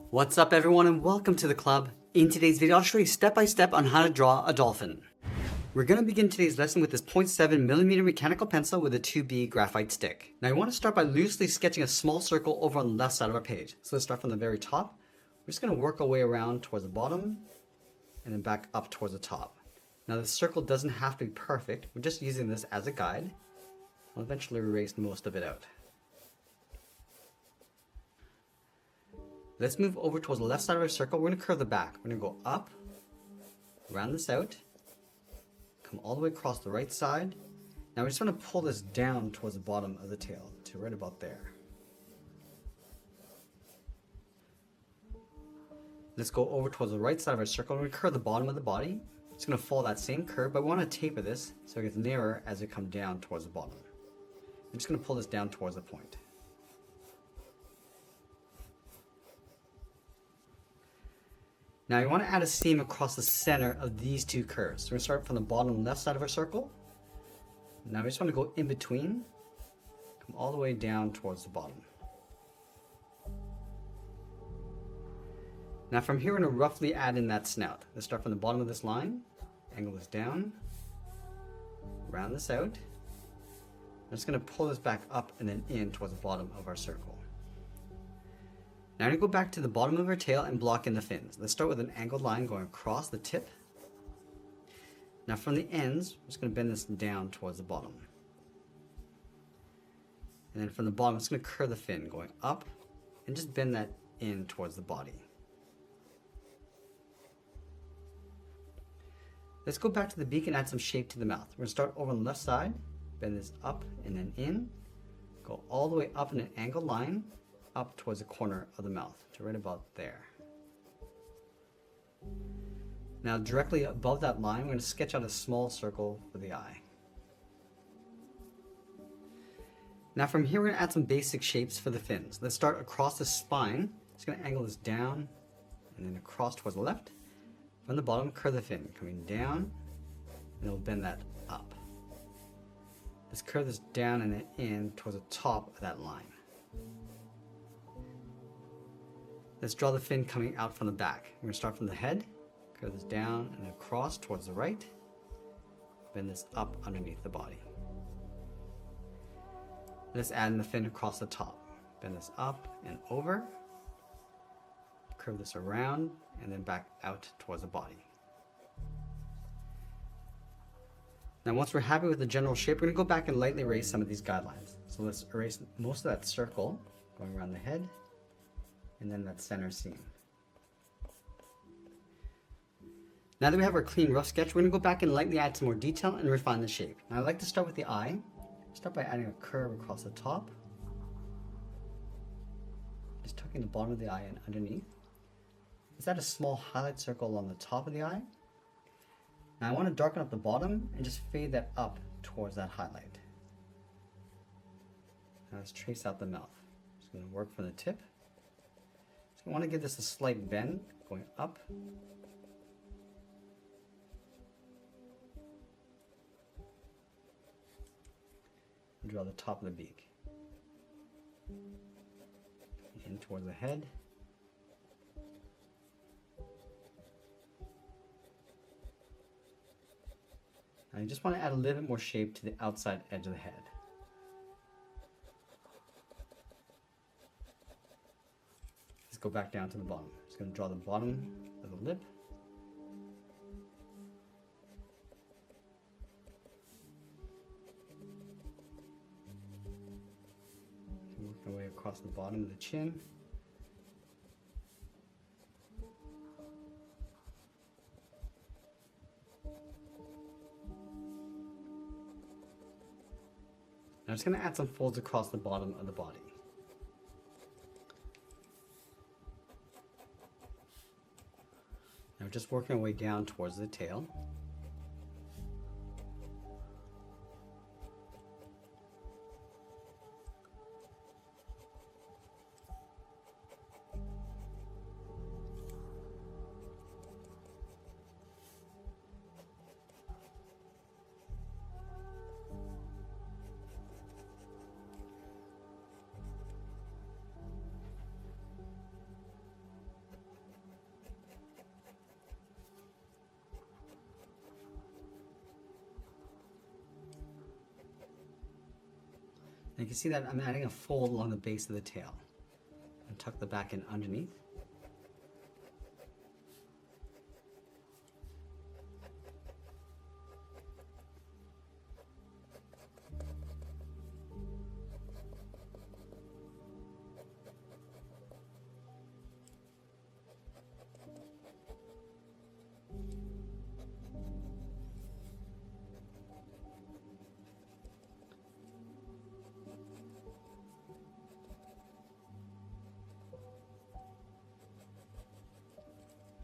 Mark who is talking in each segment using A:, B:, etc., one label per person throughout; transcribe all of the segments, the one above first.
A: What's up everyone and welcome to the club. In today's video I'll show you step by step on how to draw a dolphin. We're going to begin today's lesson with this 0.7mm mechanical pencil with a 2B graphite stick. Now you want to start by loosely sketching a small circle over on the left side of our page. So let's start from the very top. We're just going to work our way around towards the bottom and then back up towards the top. Now the circle doesn't have to be perfect, we're just using this as a guide. I'll eventually erase most of it out. Let's move over towards the left side of our circle. We're going to curve the back. We're going to go up, round this out, come all the way across the right side. Now we just want to pull this down towards the bottom of the tail to right about there. Let's go over towards the right side of our circle. We're going to curve the bottom of the body. It's going to follow that same curve, but we want to taper this so it gets nearer as we come down towards the bottom. I'm just going to pull this down towards the point. Now you want to add a seam across the center of these two curves. So we're going to start from the bottom left side of our circle. Now we just want to go in between, come all the way down towards the bottom. Now from here we're going to roughly add in that snout. Let's start from the bottom of this line, angle this down, round this out. I'm just going to pull this back up and then in towards the bottom of our circle. Now I'm going to go back to the bottom of our tail and block in the fins. Let's start with an angled line going across the tip. Now from the ends, I'm just going to bend this down towards the bottom. And then from the bottom, I'm just going to curve the fin going up and just bend that in towards the body. Let's go back to the beak and add some shape to the mouth. We're going to start over on the left side, bend this up and then in, go all the way up in an angled line, up towards the corner of the mouth to right about there. Now directly above that line, we're going to sketch out a small circle for the eye. Now from here, we're going to add some basic shapes for the fins. Let's start across the spine. Just going to angle this down and then across towards the left. From the bottom, curve the fin, coming down, and we'll bend that up. Let's curve this down and then in towards the top of that line. Let's draw the fin coming out from the back. We're going to start from the head, curve this down and across towards the right, bend this up underneath the body. Let's add in the fin across the top. Bend this up and over, curve this around and then back out towards the body. Now once we're happy with the general shape, we're going to go back and lightly erase some of these guidelines. So let's erase most of that circle going around the head and then that center seam. Now that we have our clean rough sketch, we're going to go back and lightly add some more detail and refine the shape. Now I'd like to start with the eye. Start by adding a curve across the top, just tucking the bottom of the eye in underneath. Let's add a small highlight circle along the top of the eye. Now I want to darken up the bottom and just fade that up towards that highlight. Now let's trace out the mouth. Just going to work from the tip. I want to give this a slight bend going up. And draw the top of the beak. In towards the head. Now you just want to add a little bit more shape to the outside edge of the head. Go back down to the bottom. Just going to draw the bottom of the lip. Work our way across the bottom of the chin. Now I'm just going to add some folds across the bottom of the body. Now we're just working our way down towards the tail. you can see that I'm adding a fold along the base of the tail. And tuck the back in underneath.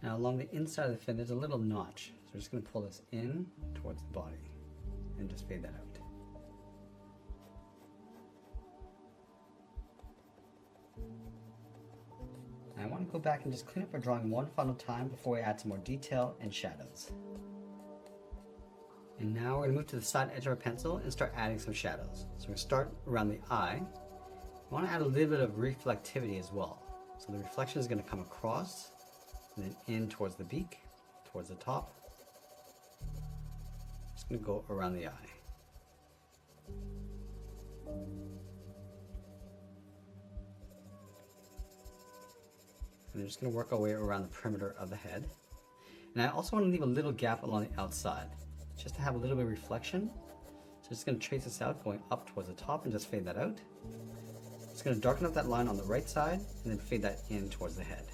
A: Now along the inside of the fin there's a little notch, so we're just going to pull this in towards the body and just fade that out. Now I want to go back and just clean up our drawing one final time before we add some more detail and shadows. And now we're going to move to the side edge of our pencil and start adding some shadows. So we're going to start around the eye. We want to add a little bit of reflectivity as well. So the reflection is going to come across and then in towards the beak, towards the top. Just going to go around the eye. And we're just going to work our way around the perimeter of the head. And I also want to leave a little gap along the outside, just to have a little bit of reflection. So just going to trace this out going up towards the top and just fade that out. Just going to darken up that line on the right side and then fade that in towards the head.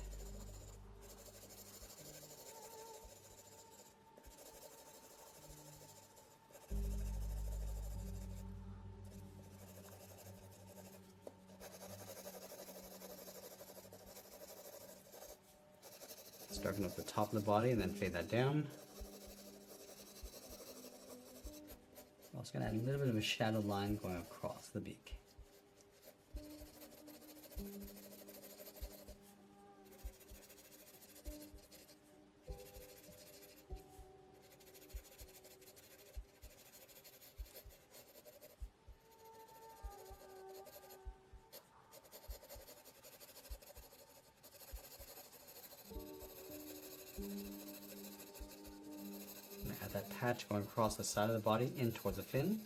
A: Just darken up the top of the body and then fade that down. I'm also going to add a little bit of a shadow line going across the beak. Add that patch going across the side of the body in towards the fin.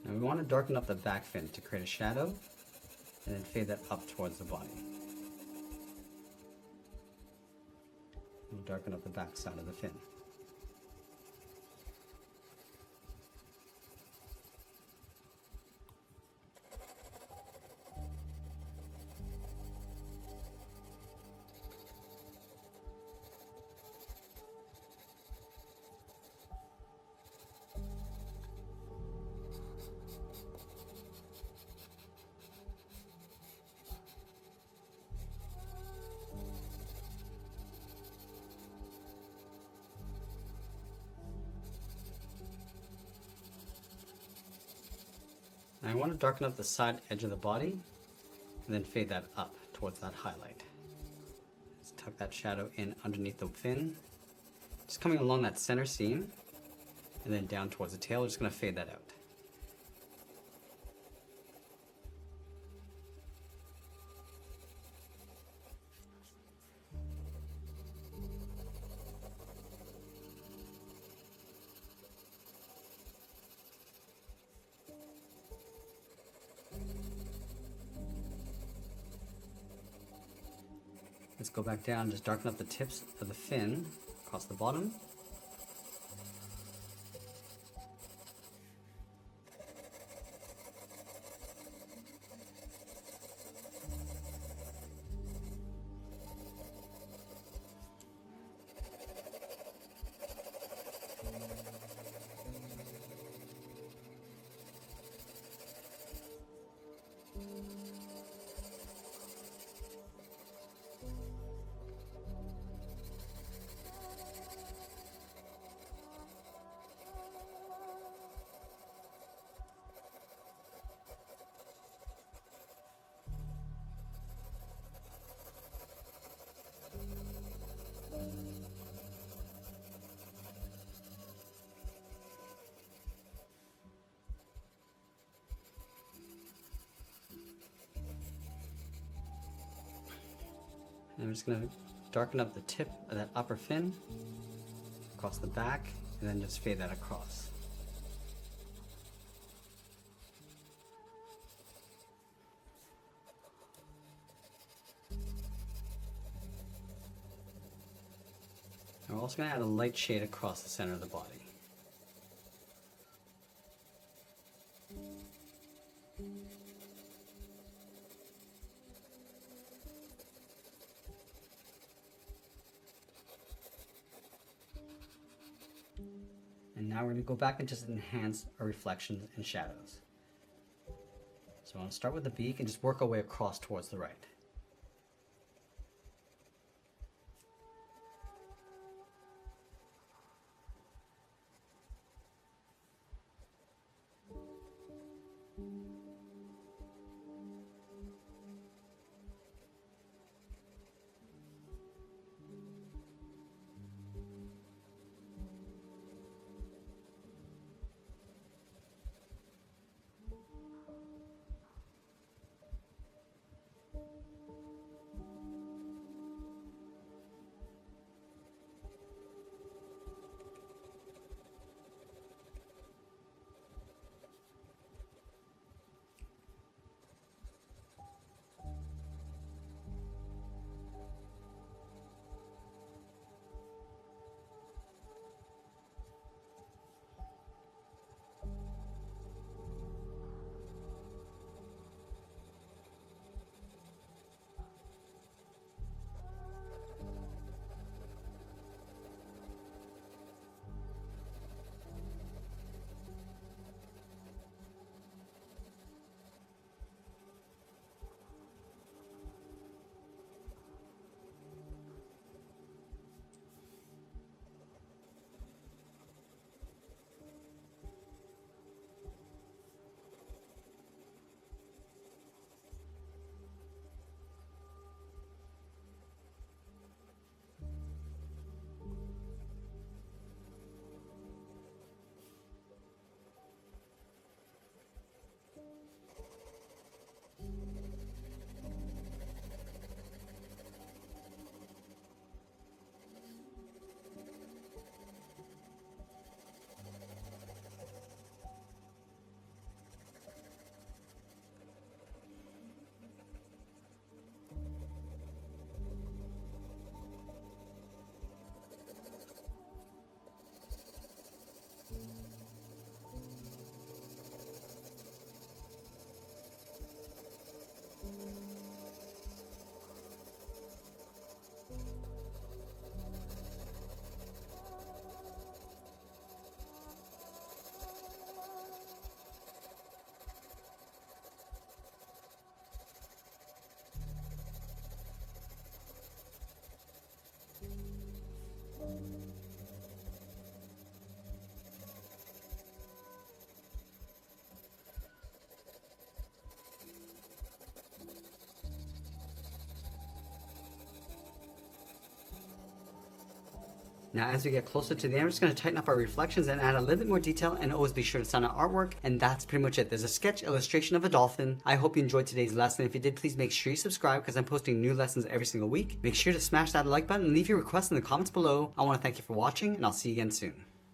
A: Now we want to darken up the back fin to create a shadow and then fade that up towards the body. We'll darken up the back side of the fin. And I want to darken up the side edge of the body and then fade that up towards that highlight. Just tuck that shadow in underneath the fin, just coming along that center seam and then down towards the tail. We're just going to fade that out. Let's go back down, just darken up the tips of the fin across the bottom. And I'm just going to darken up the tip of that upper fin, across the back, and then just fade that across. And we're also going to add a light shade across the center of the body. And now we're going to go back and just enhance our reflections and shadows. So I want to start with the beak and just work our way across towards the right. Now as we get closer to the end, we're just going to tighten up our reflections and add a little bit more detail, and always be sure to sign our artwork. And that's pretty much it. There's a sketch illustration of a dolphin. I hope you enjoyed today's lesson. If you did, please make sure you subscribe because I'm posting new lessons every single week. Make sure to smash that like button and leave your requests in the comments below. I want to thank you for watching, and I'll see you again soon.